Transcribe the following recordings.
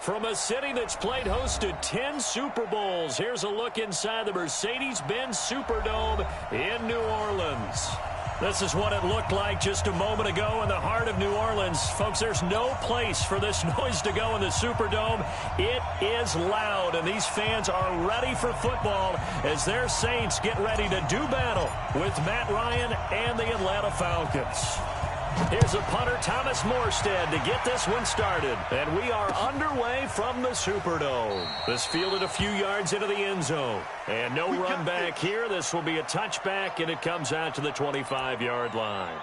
From a city that's played host to 10 Super Bowls, here's a look inside the Mercedes-Benz Superdome in New Orleans. This is what it looked like just a moment ago in the heart of New Orleans. Folks, there's no place for this noise to go in the Superdome. It is loud, and these fans are ready for football as their Saints get ready to do battle with Matt Ryan and the Atlanta Falcons. Here's a punter, Thomas Morstead, to get this one started. And we are underway from the Superdome. This fielded a few yards into the end zone. And no run back here. This will be a touchback, and it comes out to the 25-yard line.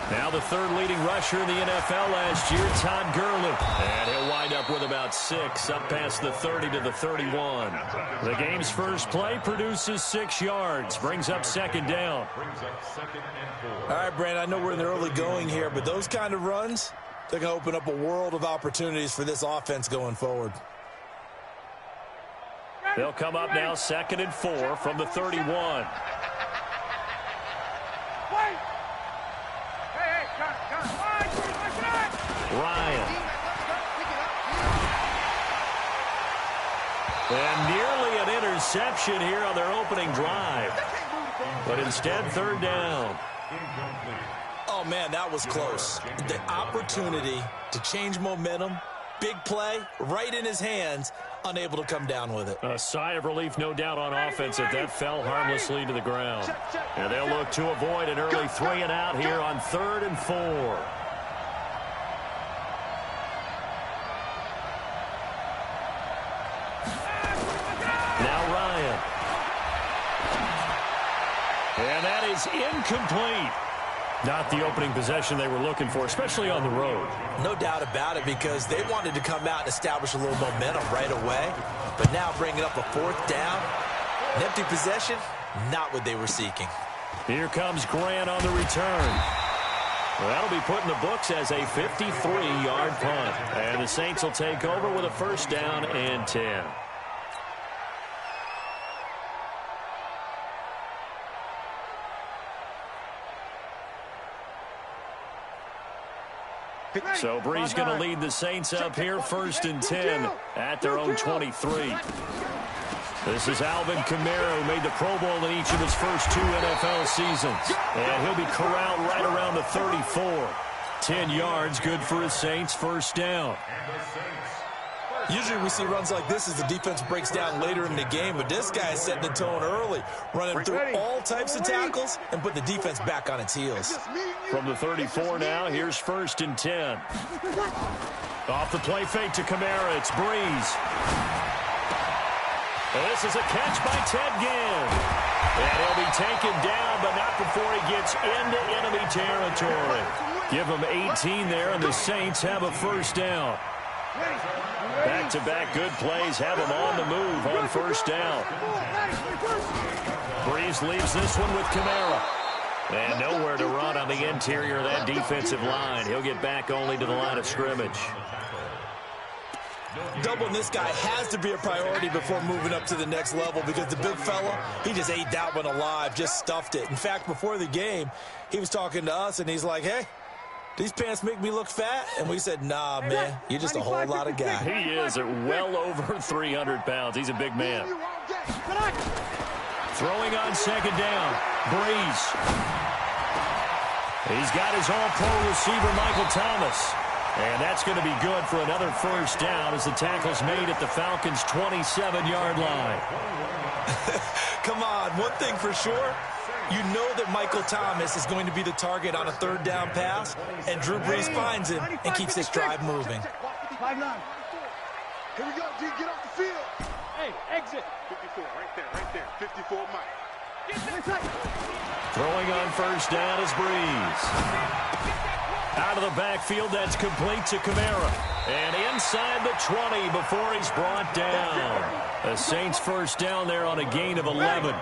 Now the third leading rusher in the NFL last year, Todd Gurley. And he'll wind up with about 6, up past the 30 to the 31. The game's first play produces 6 yards, brings up second down. All right, Brandon, I know we're in the early going here, but those kind of runs, they're going to open up a world of opportunities for this offense going forward. They'll come up now 2nd and 4 from the 31. Ryan. And nearly an interception here on their opening drive. But instead, third down. Oh, man, that was close. The opportunity to change momentum, big play, right in his hands, unable to come down with it. A sigh of relief, no doubt, on offense if that fell harmlessly to the ground. And they'll look to avoid an early 3 and out here on 3rd and 4. Now Ryan. And that is incomplete. Not the opening possession they were looking for, especially on the road. No doubt about it, because they wanted to come out and establish a little momentum right away. But now bringing up a 4th down, an empty possession, not what they were seeking. Here comes Grant on the return. Well, that'll be put in the books as a 53-yard punt. And the Saints will take over with a 1st down and 10. So Bree's going to lead the Saints up here 1st and 10 at their own 23. This is Alvin Kamara, who made the Pro Bowl in each of his first 2 NFL seasons. And he'll be corralled right around the 34. 10 yards, good for his Saints, 1st down. Usually we see runs like this as the defense breaks down later in the game, but this guy is setting the tone early, running through all types of tackles and put the defense back on its heels. From the 34 now, here's 1st and 10. Off the play fake to Kamara, it's Breeze. This is a catch by Ted Ginn. And he'll be taken down, but not before he gets into enemy territory. Give him 18 there, and the Saints have a 1st down. Back-to-back good plays have him on the move on 1st down. Breeze leaves this one with Kamara. And nowhere to run on the interior of that defensive line. He'll get back only to the line of scrimmage. Doubling this guy has to be a priority before moving up to the next level, because the big fella, he just ate that one alive, just stuffed it. In fact, before the game, he was talking to us, and he's like, hey, these pants make me look fat? And we said, nah, man, you're just a whole lot of guy. He is at well over 300 pounds. He's a big man. Throwing on 2nd down, Breeze. He's got his all-pro receiver, Michael Thomas. And that's going to be good for another 1st down as the tackle's made at the Falcons' 27-yard line. Come on, one thing for sure. You know that Michael Thomas is going to be the target on a 3rd down pass, and Drew Brees finds him and keeps this drive moving. 5-9. Here we go, D, get off the field. Hey, exit. 54, right there, 54, Mike. Throwing on first down is Breeze. Out of the backfield, that's complete to Kamara. And inside the 20 before he's brought down. The Saints first down there on a gain of 11.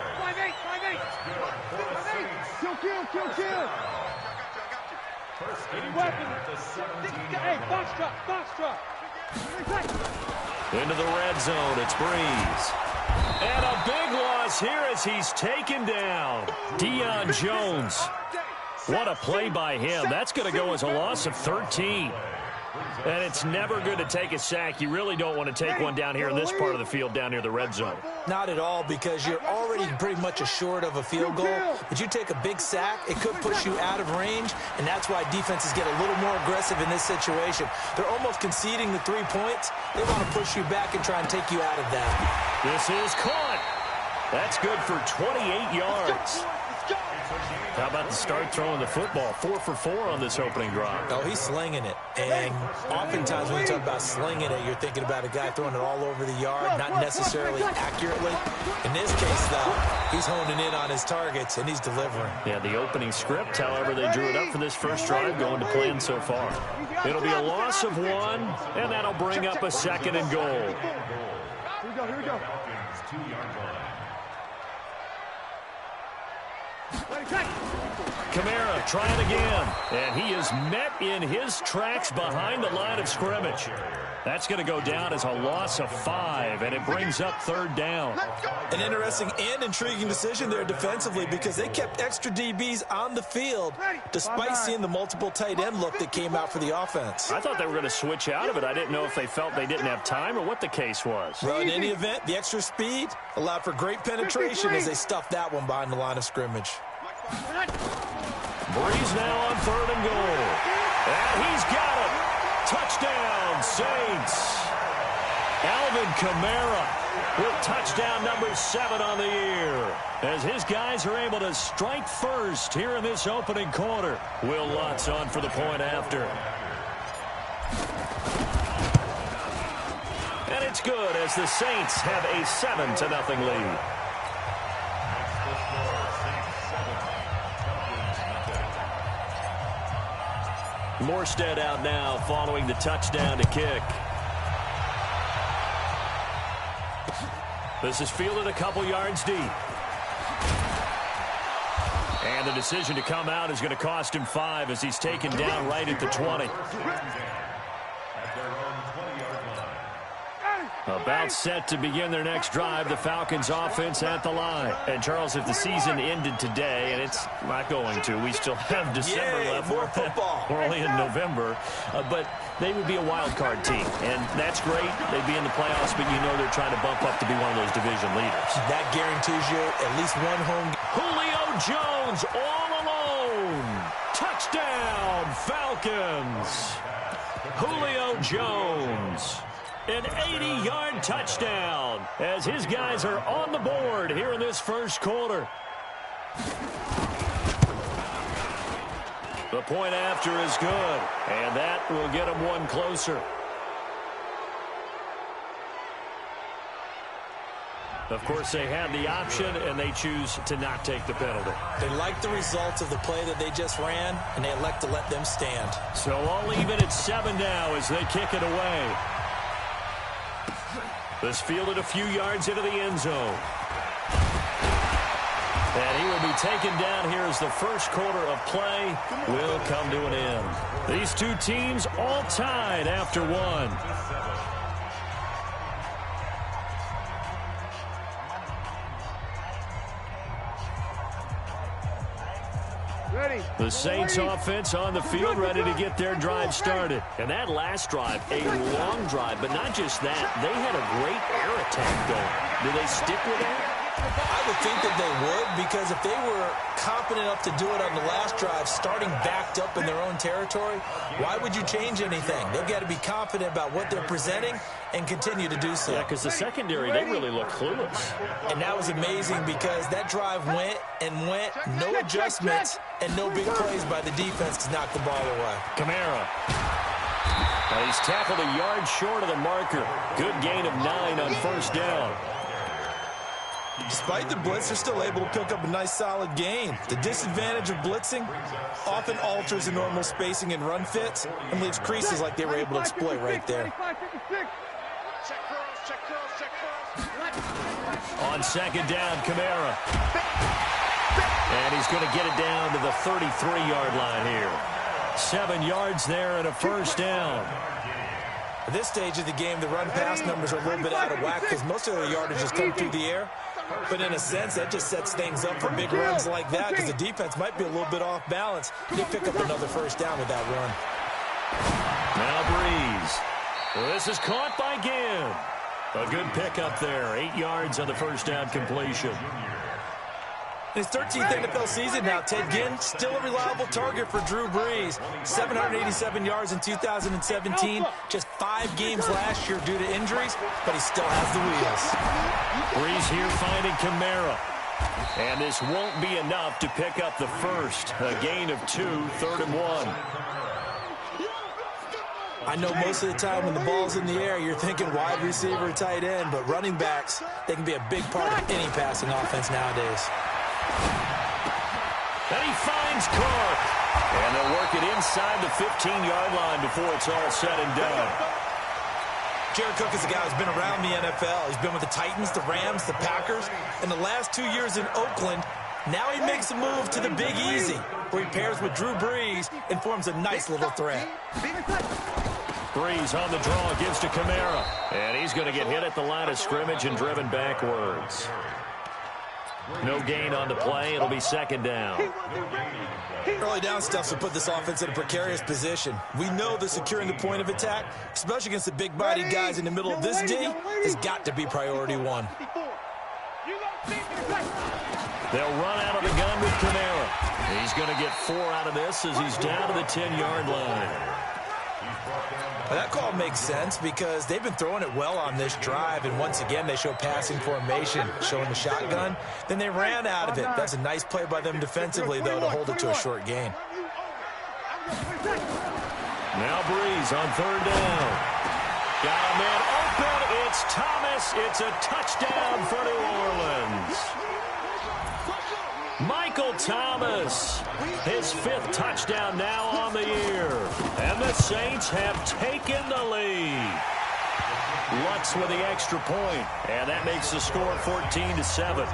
Kill. Into the red zone, it's Breeze. And a big loss here as he's taken down. Deion Jones. What a play by him. That's going to go as a loss of 13. And it's never good to take a sack. You really don't want to take one down here in this part of the field, down near the red zone. Not at all, because you're already pretty much assured of a field goal. But you take a big sack, it could push you out of range, and that's why defenses get a little more aggressive in this situation. They're almost conceding the 3 points. They want to push you back and try and take you out of that. This is caught. That's good for 28 yards. How about the start throwing the football? 4 for 4 on this opening drive. Oh, he's slinging it. And oftentimes when you talk about slinging it, you're thinking about a guy throwing it all over the yard, not necessarily accurately. In this case, though, he's honing in on his targets, and he's delivering. Yeah, the opening script, however, they drew it up for this first drive, going to plan so far. It'll be a loss of 1, and that'll bring up a 2nd and goal. Here we go. Kamara trying again, and he is met in his tracks behind the line of scrimmage. That's going to go down as a loss of 5, and it brings up 3rd down. An interesting and intriguing decision there defensively, because they kept extra DBs on the field despite seeing the multiple tight end look that came out for the offense. I thought they were going to switch out of it. I didn't know if they felt they didn't have time or what the case was. Well, in any event, the extra speed allowed for great penetration as they stuffed that one behind the line of scrimmage. Breeze now on 3rd and goal. And he's got it. Touchdown, Saints. Alvin Kamara with touchdown number 7 on the year, as his guys are able to strike first here in this opening quarter. Will Lutz on for the point after. And it's good as the Saints have a 7-0 lead. Morstead out now following the touchdown to kick. This is fielded a couple yards deep. And the decision to come out is going to cost him 5 as he's taken down right at the 20. About set to begin their next drive, the Falcons offense at the line. And Charles, if the season ended today, and it's not going to, we still have December left. More football. We're only in November, but they would be a wild card team, and that's great. They'd be in the playoffs, but you know they're trying to bump up to be one of those division leaders. That guarantees you at least one home. Julio Jones all alone. Touchdown, Falcons. Julio Jones. An 80-yard touchdown as his guys are on the board here in this first quarter. The point after is good, and that will get them one closer. Of course, they have the option, and they choose to not take the penalty. They like the results of the play that they just ran, and they elect to let them stand. So I'll leave it at 7 now as they kick it away. This fielded a few yards into the end zone. And he will be taken down here as the first quarter of play will come to an end. These two teams all tied after 1. The Saints offense on the field ready to get their drive started. And that last drive, a long drive, but not just that. They had a great air attack going. Do they stick with that? I would think that they would, because if they were confident enough to do it on the last drive, starting backed up in their own territory, why would you change anything? They've got to be confident about what they're presenting and continue to do so. Yeah, because the secondary, they really look clueless. And that was amazing because that drive went and went, no adjustments, and no big plays by the defense to knock the ball away. Kamara. He's tackled a yard short of the marker. Good gain of 9 on first down. Despite the blitz, they're still able to pick up a nice solid gain. The disadvantage of blitzing often alters the normal spacing and run fits and leaves creases like they were able to exploit right there. On second down, Kamara. And he's going to get it down to the 33-yard line here. 7 yards there and a first down. At this stage of the game, the run-pass numbers are a little bit out of whack because most of their yardage has come through the air. But in a sense, that just sets things up for big runs like that because the defense might be a little bit off balance. They pick up another first down with that run. Now Breeze. This is caught by Ginn. A good pickup there. 8 yards on the first down completion. In his 13th NFL season now, Ted Ginn still a reliable target for Drew Brees. 787 yards in 2017. Just 5 games last year due to injuries, but he still has the wheels. Brees here finding Kamara. And this won't be enough to pick up the first. A gain of 2, 3rd and 1. I know most of the time when the ball's in the air, you're thinking wide receiver, tight end, but running backs, they can be a big part of any passing offense nowadays. And he finds Clark. And they'll work it inside the 15-yard line before it's all said and done. Jared Cook is a guy who's been around the NFL. He's been with the Titans, the Rams, the Packers. In the last 2 years in Oakland, now he makes a move to the Big Easy, where he pairs with Drew Brees and forms a nice little threat. Brees on the draw, gives to Kamara. And he's going to get hit at the line of scrimmage and driven backwards. No gain on the play. It'll be second down. Early down stuff will put this offense in a precarious position. We know that securing the point of attack, especially against the big body guys in the middle of this D, has got to be priority 1. They'll run out of the gun with Kamara. He's going to get 4 out of this as he's down to the 10-yard line. Well, that call makes sense because they've been throwing it well on this drive, and once again they show passing formation, showing the shotgun. Then they ran out of it. That's a nice play by them defensively, though, to hold it to a short gain. Now Brees on 3rd down. Got a man open. It's Thomas. It's a touchdown for New Orleans. Michael Thomas, his 5th touchdown now on the year. And the Saints have taken the lead. Lutz with the extra point, and that makes the score 14-7.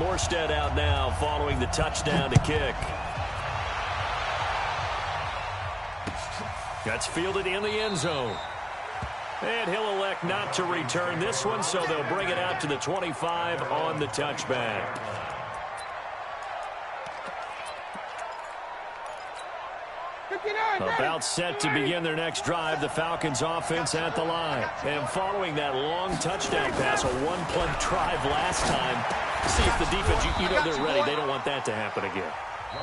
Morstead out now following the touchdown to kick. That's fielded in the end zone. And he'll elect not to return this one, so they'll bring it out to the 25 on the touchback. About set to begin their next drive, the Falcons offense at the line. And following that long touchdown pass, a one-play drive last time, see if the defense, you know they're ready. They don't want that to happen again.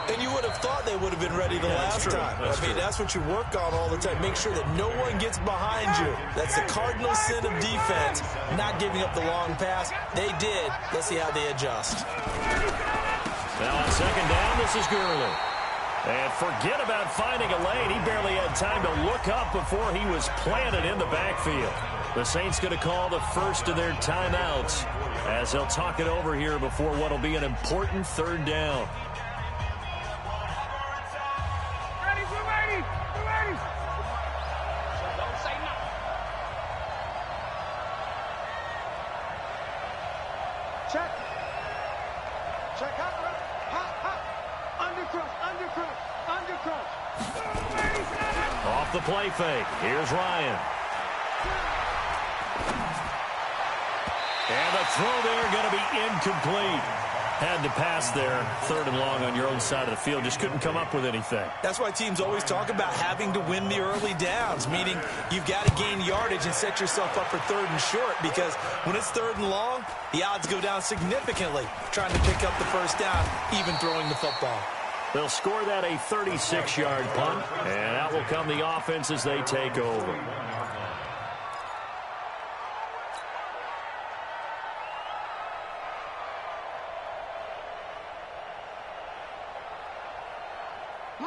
And you would have thought they would have been ready the last time. That's what you work on all the time. Make sure that no one gets behind you. That's the cardinal sin of defense, not giving up the long pass. They did. Let's see how they adjust. Now on second down, this is Gurley. And forget about finding a lane. He barely had time to look up before he was planted in the backfield. The Saints going to call the first of their timeouts as they'll talk it over here before what will be an important 3rd down. Check. Check out. Hop. Undercross. Off the play fake. Here's Ryan. And the throw there going to be incomplete. Had to pass there, 3rd and long on your own side of the field. Just couldn't come up with anything. That's why teams always talk about having to win the early downs, meaning you've got to gain yardage and set yourself up for 3rd and short, because when it's 3rd and long, the odds go down significantly trying to pick up the first down, even throwing the football. They'll score that a 36-yard punt, and out will come the offense as they take over.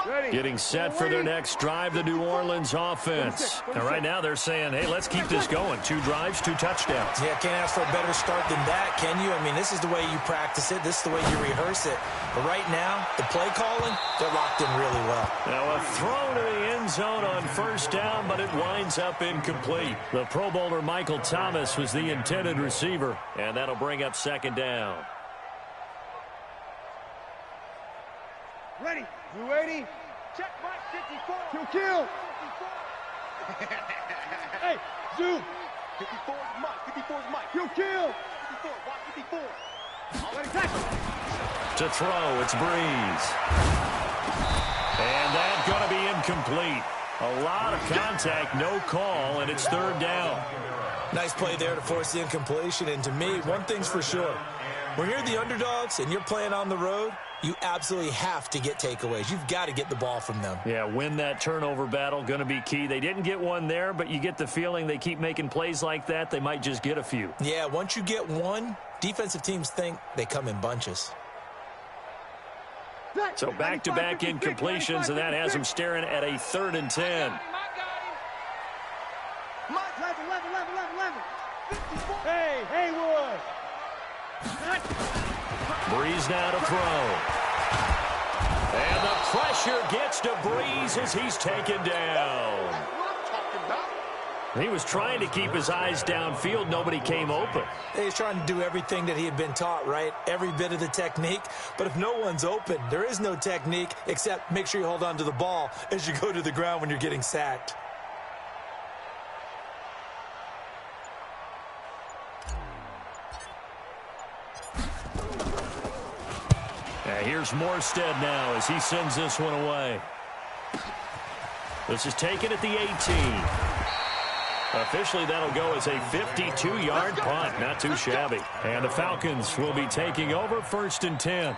Ready. Getting set for their next drive, the New Orleans offense. And right now they're saying, hey, let's keep this going. 2 drives, 2 touchdowns. Yeah, can't ask for a better start than that, can you? I mean, this is the way you practice it. This is the way you rehearse it. But right now, the play calling, they're locked in really well. Now a throw to the end zone on first down, but it winds up incomplete. The Pro Bowler Michael Thomas was the intended receiver, and that'll bring up second down. Ready. You ready? Check Mike 54. Kill. Hey, zoom. 54 is Mike. 54 is Mike. Kill. 54. Watch 54. Ready, tackle. To throw, it's Breeze. And that's going to be incomplete. A lot of contact, no call, and it's third down. Nice play there to force the incompletion. And to me, one thing's for sure. When you're the underdogs and you're playing on the road, you absolutely have to get takeaways. You've got to get the ball from them. Yeah, win that turnover battle, going to be key. They didn't get one there, but you get the feeling they keep making plays like that, they might just get a few. Yeah, once you get one, defensive teams think they come in bunches. So back-to-back incompletions, and that has them staring at a 3rd and 10. Hey, Haywood. Breeze now to throw. And the pressure gets to Breeze as he's taken down. He was trying to keep his eyes downfield. Nobody came open. He's trying to do everything that he had been taught, right? Every bit of the technique. But if no one's open, there is no technique except make sure you hold on to the ball as you go to the ground when you're getting sacked. Here's Morstead now as he sends this one away. This is taken at the 18. Officially, that'll go as a 52-yard punt. Not too shabby. And the Falcons will be taking over 1st and 10.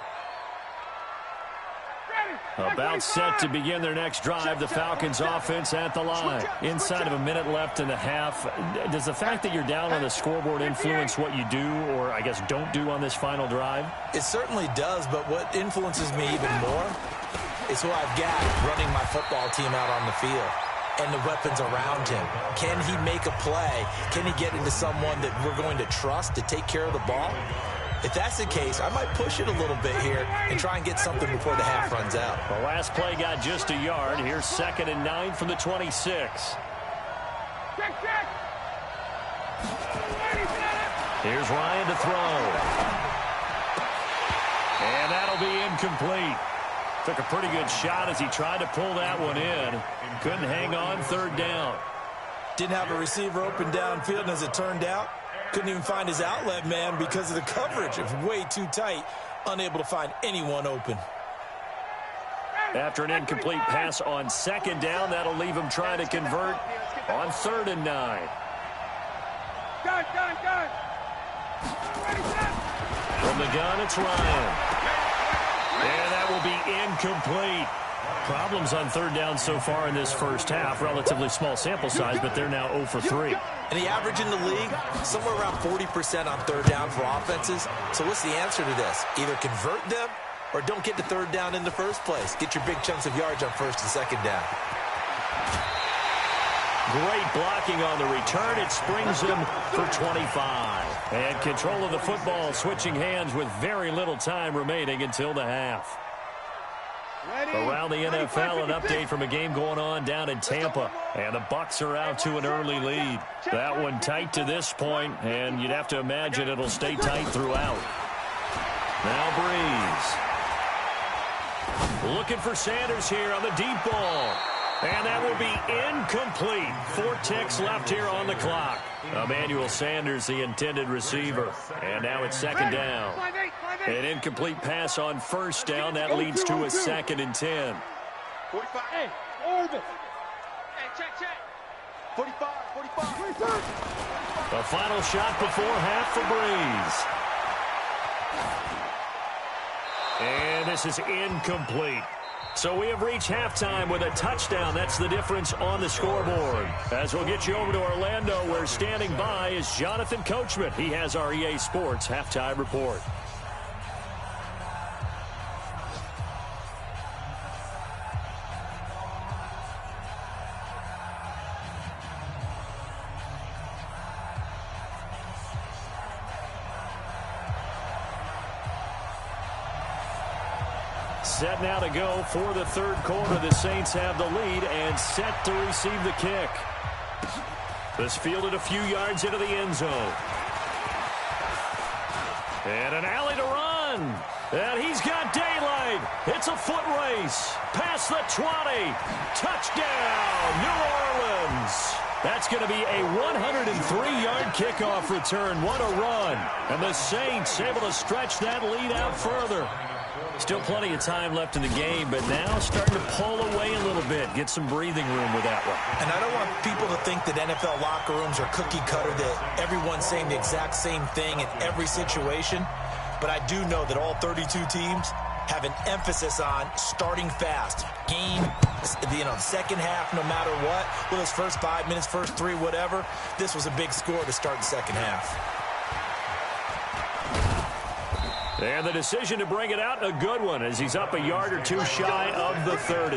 About set to begin their next drive, the Falcons offense at the line. Inside of a minute left in the half. Does the fact that you're down on the scoreboard influence what you do or, I guess, don't do on this final drive? It certainly does, but what influences me even more is who I've got running my football team out on the field and the weapons around him. Can he make a play? Can he get into someone that we're going to trust to take care of the ball? If that's the case, I might push it a little bit here and try and get something before the half runs out. The last play got just a yard. Here's 2nd and 9 from the 26. Here's Ryan to throw. And that'll be incomplete. Took a pretty good shot as he tried to pull that one in. Couldn't hang on, 3rd down. Didn't have a receiver open downfield, and as it turned out, couldn't even find his outlet man because of the coverage. It was way too tight, unable to find anyone open. After an incomplete pass on 2nd down, that'll leave him trying to convert on 3rd and 9. Gun. From the gun, it's Ryan. And that will be incomplete. Problems on 3rd down so far in this first half. Relatively small sample size, but they're now 0 for 3. And the average in the league, somewhere around 40% on 3rd down for offenses. So what's the answer to this? Either convert them or don't get to 3rd down in the first place. Get your big chunks of yards on 1st and 2nd down. Great blocking on the return. It springs him for 25. And control of the football switching hands with very little time remaining until the half. Around the NFL, an update from a game going on down in Tampa. And the Bucs are out to an early lead. That one tight to this point, and you'd have to imagine it'll stay tight throughout. Now Breeze. Looking for Sanders here on the deep ball. And that will be incomplete. 4 ticks left here on the clock. Emmanuel Sanders, the intended receiver. And now it's 2nd down. An incomplete pass on 1st down. That leads to a 2nd and 10. 45. Hey, orbit. Hey, check. 45. The final shot before half for Breeze. And this is incomplete. So we have reached halftime with a touchdown. That's the difference on the scoreboard. As we'll get you over to Orlando, where standing by is Jonathan Coachman. He has our EA Sports halftime report. Set now to go for the third quarter. The Saints have the lead and set to receive the kick. This fielded a few yards into the end zone. And an alley to run. And he's got daylight. It's a foot race. Past the 20. Touchdown, New Orleans. That's going to be a 103-yard kickoff return. What a run. And the Saints able to stretch that lead out further. Still plenty of time left in the game, but now starting to pull away a little bit. Get some breathing room with that one. And I don't want people to think that NFL locker rooms are cookie cutter, that everyone's saying the exact same thing in every situation. But I do know that all 32 teams have an emphasis on starting fast. Game, second half, no matter what. Well, those first 5 minutes, first 3, whatever. This was a big score to start the second half. And the decision to bring it out, a good one, as he's up a yard or two shy of the 30.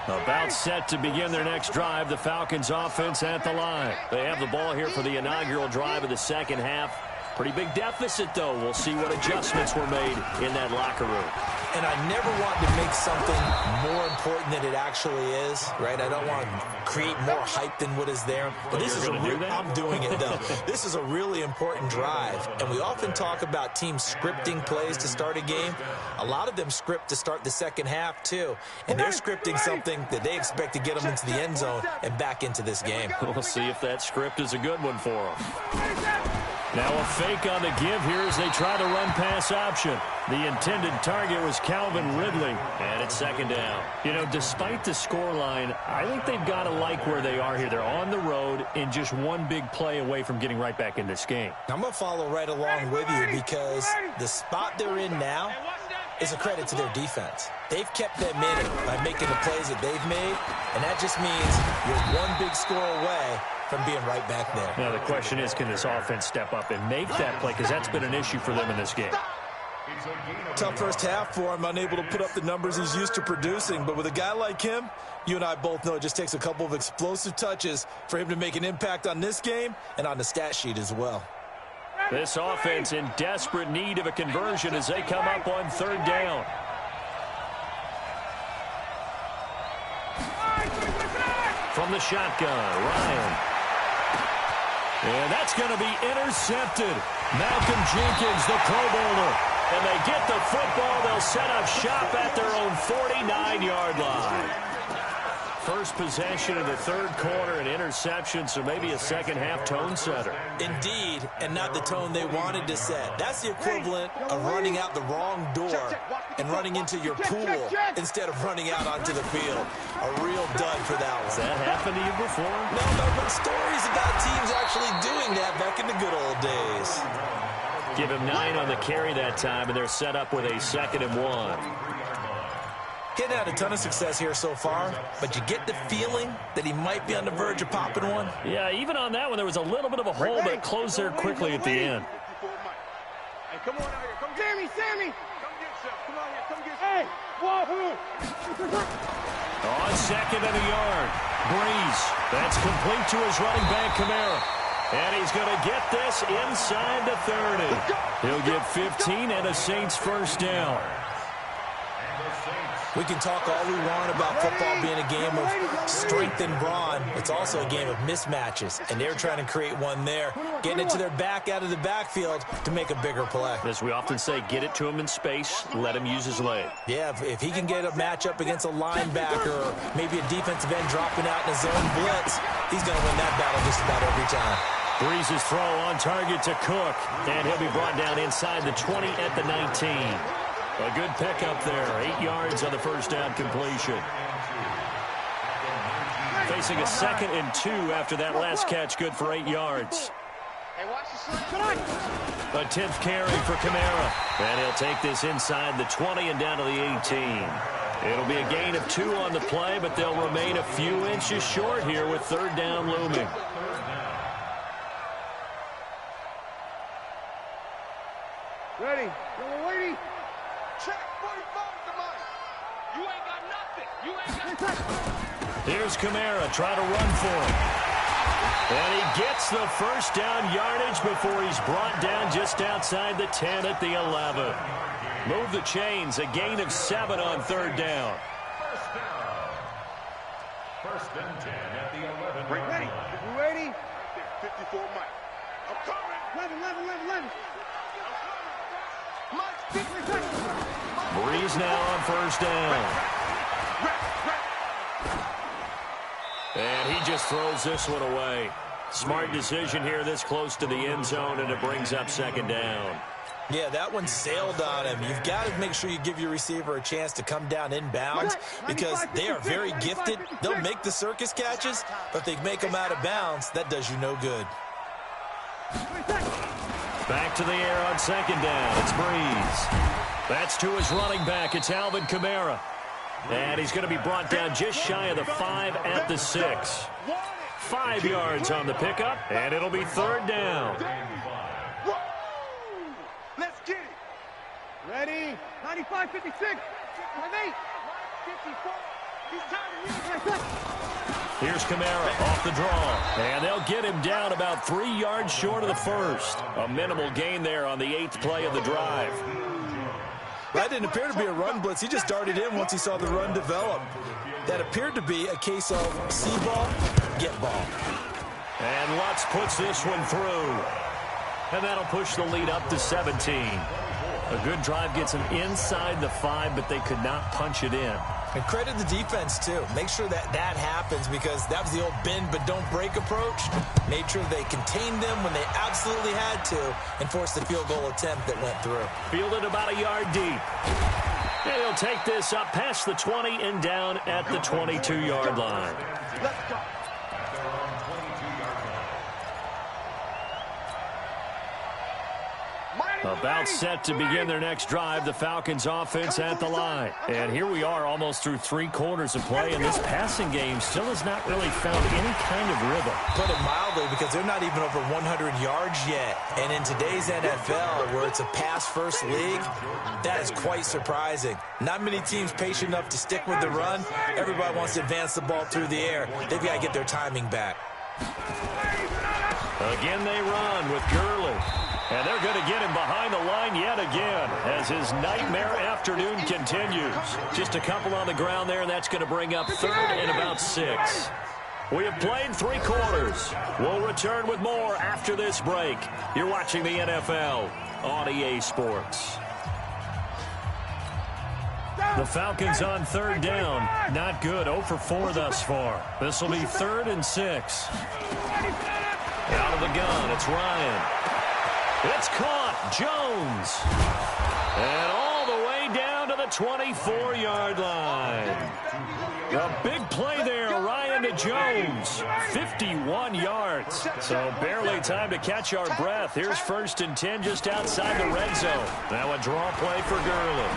About set to begin their next drive, the Falcons offense at the line. They have the ball here for the inaugural drive of the second half. Pretty big deficit, though. We'll see what adjustments were made in that locker room. And I never want to make something more important than it actually is, right? I don't want to create more hype than what is there. But this is I'm doing it, though. This is a really important drive. And we often talk about teams scripting plays to start a game. A lot of them script to start the second half, too. And they're scripting something that they expect to get them into the end zone and back into this game. We'll see if that script is a good one for them. Now a fake on the give here as they try to run pass option. The intended target was Calvin Ridley, and it's second down. You know, despite the scoreline, I think they've got to like where they are here. They're on the road and just one big play away from getting right back in this game. I'm going to follow right along with you because the spot they're in now is a credit to their defense. They've kept them in it by making the plays that they've made, and that just means you're one big score away from being right back there. Now the question is, can this offense step up and make that play? Because that's been an issue for them in this game. Tough first half for him, unable to put up the numbers he's used to producing. But with a guy like him, you and I both know it just takes a couple of explosive touches for him to make an impact on this game and on the stat sheet as well. This offense in desperate need of a conversion as they come up on third down. From the shotgun, Ryan. And that's going to be intercepted. Malcolm Jenkins, the Pro Bowler. And they get the football. They'll set up shop at their own 49-yard line. First possession of the third quarter, an interception, so maybe a second-half tone setter. Indeed, and not the tone they wanted to set. That's the equivalent of running out the wrong door and running into your pool instead of running out onto the field. A real dud for that one. Has that happened to you before? No, but stories about teams actually doing that back in the good old days. Give him 9 on the carry that time, and they're set up with a 2nd and 1. Getting had a ton of success here so far, but you get the feeling that he might be on the verge of popping one. Yeah, even on that one, there was a little bit of a hole, but it closed there quickly at the end. Hey, come on out here. Come get Sammy. Come get some. Come on here. Come get some. Hey, whoa. On 2nd and a yard. Breeze. That's complete to his running back, Kamara. And he's going to get this inside the 30. He'll get 15 and a Saints first down. We can talk all we want about football being a game of strength and brawn. It's also a game of mismatches, and they're trying to create one there, getting it to their back out of the backfield to make a bigger play. As we often say, get it to him in space, let him use his leg. Yeah, if he can get a matchup against a linebacker or maybe a defensive end dropping out in a zone blitz, he's going to win that battle just about every time. Breeze's throw on target to Cook, and he'll be brought down inside the 20 at the 19. A good pickup there. 8 yards on the first down completion. Facing a 2nd and 2 after that last catch, good for 8 yards. A 10th carry for Kamara. And he'll take this inside the 20 and down to the 18. It'll be a gain of 2 on the play, but they'll remain a few inches short here with third down looming. Ready. Go, lady. Check 45 to Mike. You ain't got nothing. You ain't got nothing. Here's Kamara, try to run for him. And he gets the first down yardage before he's brought down just outside the 10 at the 11. Move the chains, a gain of 7 on third down. First and 10 at the 11. Ready? You ready? 54 Mike. I'm coming. 11. Breeze now on first down. And he just throws this one away. Smart decision here this close to the end zone, and it brings up second down. Yeah, that one sailed on him. You've got to make sure you give your receiver a chance to come down inbounds because they are very gifted. They'll make the circus catches, but if they make them out of bounds, that does you no good. Back to the air on second down. It's Breeze. That's to his running back. It's Alvin Kamara. And he's going to be brought down just shy of the 5 at the 6. 5 yards on the pickup, and it'll be third down. Let's get it. Ready? 95, 56. 58. 54. He's tired of you. Here's Kamara off the draw, and they'll get him down about 3 yards short of the first. A minimal gain there on the 8th play of the drive. That didn't appear to be a run blitz. He just darted in once he saw the run develop. That appeared to be a case of see ball, get ball. And Lutz puts this one through. And that'll push the lead up to 17. A good drive gets them inside the 5, but they could not punch it in. And credit the defense, too. Make sure that happens because that was the old bend but don't break approach. Made sure they contained them when they absolutely had to and forced the field goal attempt that went through. Fielded about a yard deep. And he'll take this up past the 20 and down at the 22-yard line. Let's go. About set to begin their next drive, the Falcons offense at the line. And here we are almost through 3 quarters of play, and this passing game still has not really found any kind of rhythm. Put it mildly, because they're not even over 100 yards yet. And in today's NFL, where it's a pass-first league, that is quite surprising. Not many teams patient enough to stick with the run. Everybody wants to advance the ball through the air. They've got to get their timing back. Again they run with Gurley. And they're going to get him behind the line yet again as his nightmare afternoon continues. Just a couple on the ground there, and that's going to bring up third and about 6. We have played 3 quarters. We'll return with more after this break. You're watching the NFL on EA Sports. The Falcons on third down. Not good. 0 for 4 thus far. This will be third and 6. Out of the gun, it's Ryan. It's caught. Jones. And all the way down to the 24-yard line. A big play there, Ryan to Jones. 51 yards. So barely time to catch our breath. Here's first and 10 just outside the red zone. Now a draw play for Gurley.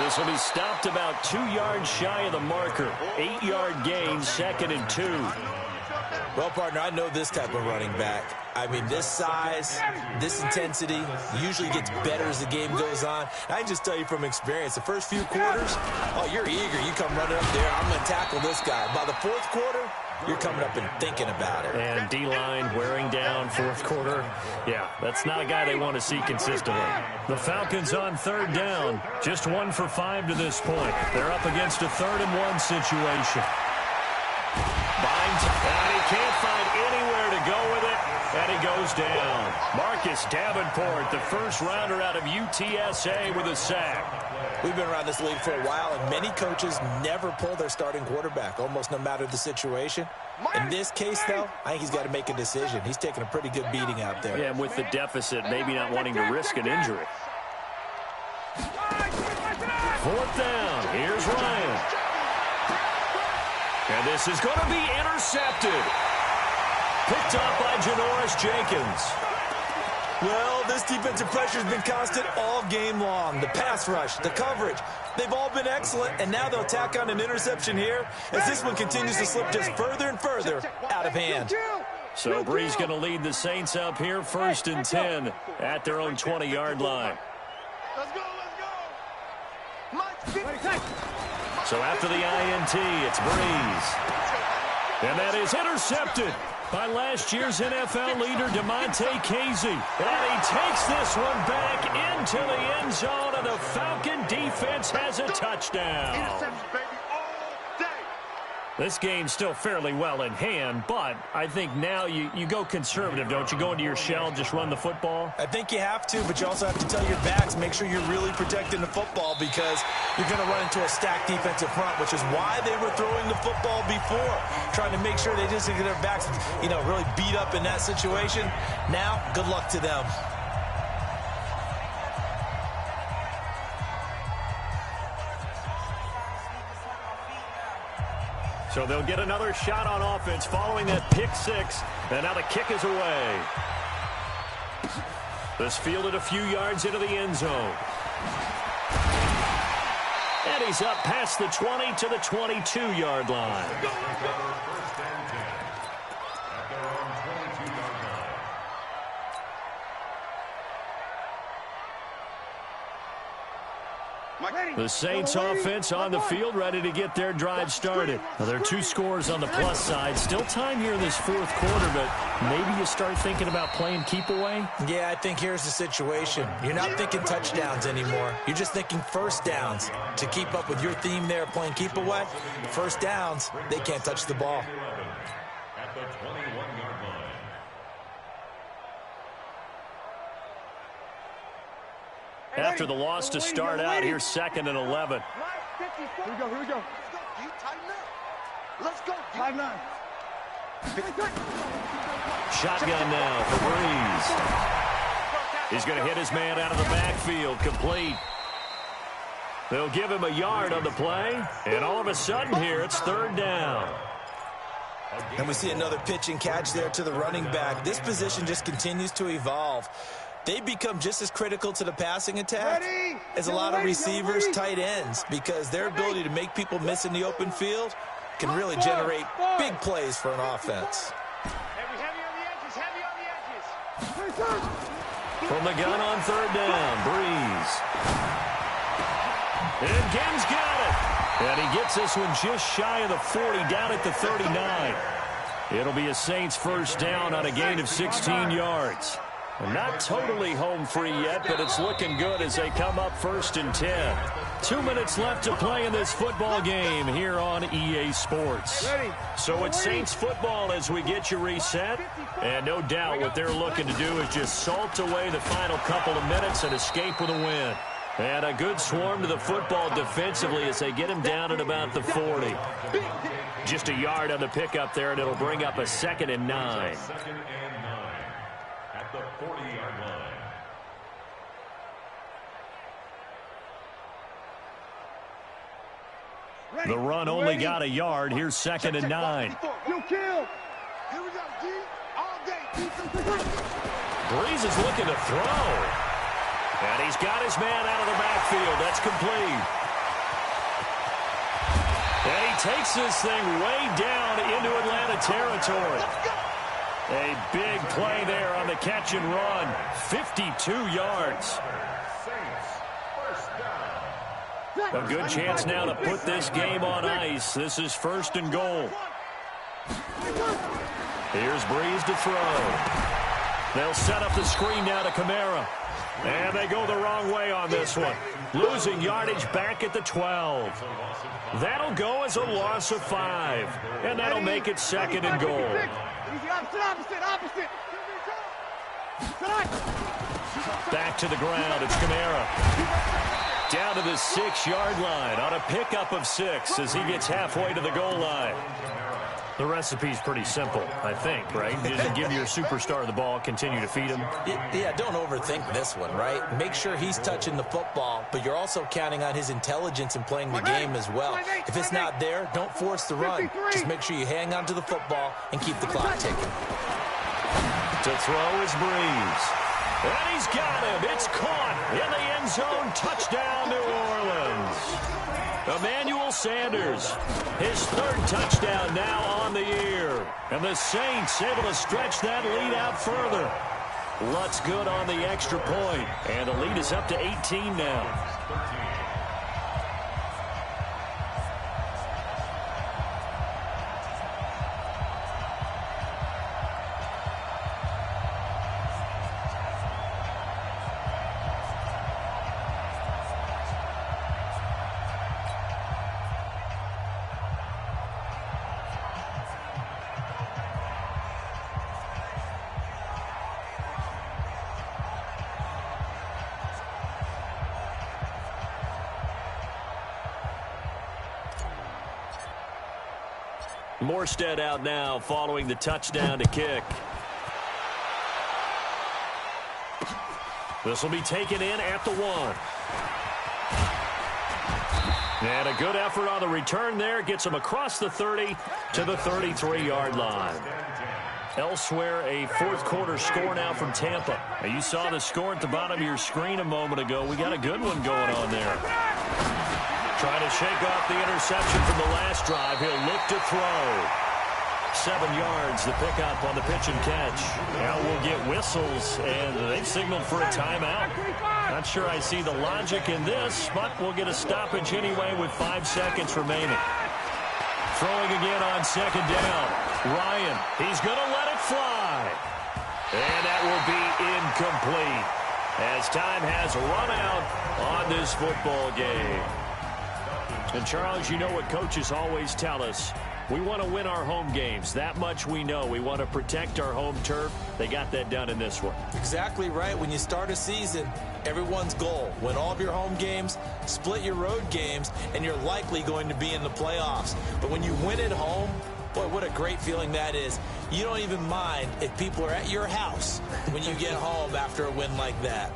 This will be stopped about 2 yards shy of the marker. 8-yard gain, second and 2. Well, partner, I know this type of running back. I mean, this size, this intensity usually gets better as the game goes on. I can just tell you from experience, the first few quarters, oh, you're eager. You come running up there, I'm going to tackle this guy. By the 4th quarter, you're coming up and thinking about it. And D-line wearing down 4th quarter. Yeah, that's not a guy they want to see consistently. The Falcons on third down. Just 1 for 5 to this point. They're up against a 3rd and 1 situation. And he can't find anywhere to go with it, and he goes down. Marcus Davenport, the first rounder out of UTSA with a sack. We've been around this league for a while, and many coaches never pull their starting quarterback, almost no matter the situation. In this case, though, I think he's got to make a decision. He's taking a pretty good beating out there. Yeah, and with the deficit, maybe not wanting to risk an injury. 4th down. Here's Ryan. And this is going to be intercepted. Picked up by Janoris Jenkins. Well, this defensive pressure has been constant all game long. The pass rush, the coverage, they've all been excellent, and now they'll tack on an interception here as this one continues to slip just further and further out of hand. So Breeze going to lead the Saints up here, 1st and 10 at their own 20-yard line. Let's go. So after the INT, it's Breeze. And that is intercepted by last year's NFL leader, Damontae Kazee. And he takes this one back into the end zone, and the Falcon defense has a touchdown. Interception, baby, all day. This game's still fairly well in hand, but I think now you go conservative, don't you? Go into your shell and just run the football? I think you have to, but you also have to tell your backs, make sure you're really protecting the football because you're going to run into a stacked defensive front, which is why they were throwing the football before, trying to make sure they just get their backs, really beat up in that situation. Now, good luck to them. So they'll get another shot on offense following that pick six. And now the kick is away. This fielded a few yards into the end zone. And he's up past the 20 to the 22-yard line. The Saints offense on the field, ready to get their drive started. Now, there are 2 scores on the plus side. Still time here in this fourth quarter, but maybe you start thinking about playing keep away? Yeah, I think here's the situation. You're not thinking touchdowns anymore. You're just thinking first downs. To keep up with your theme there, playing keep away, first downs, they can't touch the ball. At the 21-yard line. After the loss to start out, here's 2nd and 11. Here we go. Let's go. 5-9. Shotgun now for Breeze. He's going to hit his man out of the backfield, complete. They'll give him a yard on the play, and all of a sudden here, it's 3rd down. And we see another pitch and catch there to the running back. This position just continues to evolve. They become just as critical to the passing attack as a lot of receivers, tight ends, because their ability to make people miss in the open field can really generate big plays for an offense. From the gun on 3rd down, Breeze. And Gibbs got it. And he gets this one just shy of the 40, down at the 39. It'll be a Saints first down on a gain of 16 yards. Not totally home free yet, but it's looking good as they come up 1st and 10. 2 minutes left to play in this football game here on EA Sports. So it's Saints football as we get you reset. And no doubt what they're looking to do is just salt away the final couple of minutes and escape with a win. And a good swarm to the football defensively as they get him down at about the 40. Just a yard on the pickup there, and it'll bring up a 2nd and 9. At the 40-yard line. The run only got a yard. Here's 2nd and 9. You kill. Here we go, D. All day. Breeze is looking to throw. And he's got his man out of the backfield. That's complete. And he takes this thing way down into Atlanta territory. A big play there on the catch and run. 52 yards. A good chance now to put this game on ice. This is 1st and goal. Here's Breeze to throw. They'll set up the screen now to Kamara. And they go the wrong way on this one. Losing yardage back at the 12. That'll go as a loss of 5. And that'll make it 2nd and goal. Opposite. Back to the ground. It's Kamara. Down to the 6-yard line on a pickup of 6 as he gets halfway to the goal line. The recipe's pretty simple, I think, right? Just give your superstar the ball, continue to feed him. Yeah, don't overthink this one, right? Make sure he's touching the football, but you're also counting on his intelligence in playing the game as well. If it's not there, don't force the run. Just make sure you hang on to the football and keep the clock ticking. To throw is Breeze. And he's got him. It's caught in the end zone. Touchdown, New Orleans. Emmanuel Sanders, his 3rd touchdown now on the year. And the Saints able to stretch that lead out further. Lutz good on the extra point. And the lead is up to 18 now. Morstead out now following the touchdown to kick. This will be taken in at the 1. And a good effort on the return there. Gets him across the 30 to the 33-yard line. Elsewhere, a fourth-quarter score now from Tampa. Now, you saw the score at the bottom of your screen a moment ago. We got a good one going on there. Trying to shake off the interception from the last drive. He'll look to throw. 7 yards, the pickup on the pitch and catch. Now we'll get whistles, and they've signaled for a timeout. Not sure I see the logic in this, but we'll get a stoppage anyway with 5 seconds remaining. Throwing again on second down. Ryan, he's going to let it fly. And that will be incomplete as time has run out on this football game. And, Charles, you know what coaches always tell us. We want to win our home games. That much we know. We want to protect our home turf. They got that done in this one. Exactly right. When you start a season, everyone's goal: win all of your home games, split your road games, and you're likely going to be in the playoffs. But when you win at home, boy, what a great feeling that is. You don't even mind if people are at your house when you get home after a win like that.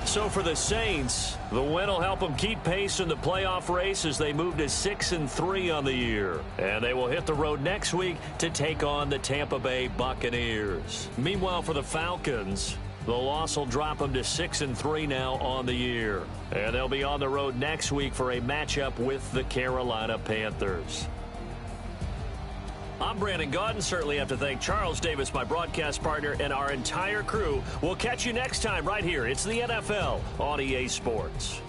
So for the Saints, the win will help them keep pace in the playoff race as they move to 6-3 on the year. And they will hit the road next week to take on the Tampa Bay Buccaneers. Meanwhile, for the Falcons, the loss will drop them to 6-3 now on the year. And they'll be on the road next week for a matchup with the Carolina Panthers. I'm Brandon Gaudin. Certainly have to thank Charles Davis, my broadcast partner, and our entire crew. We'll catch you next time right here. It's the NFL on EA Sports.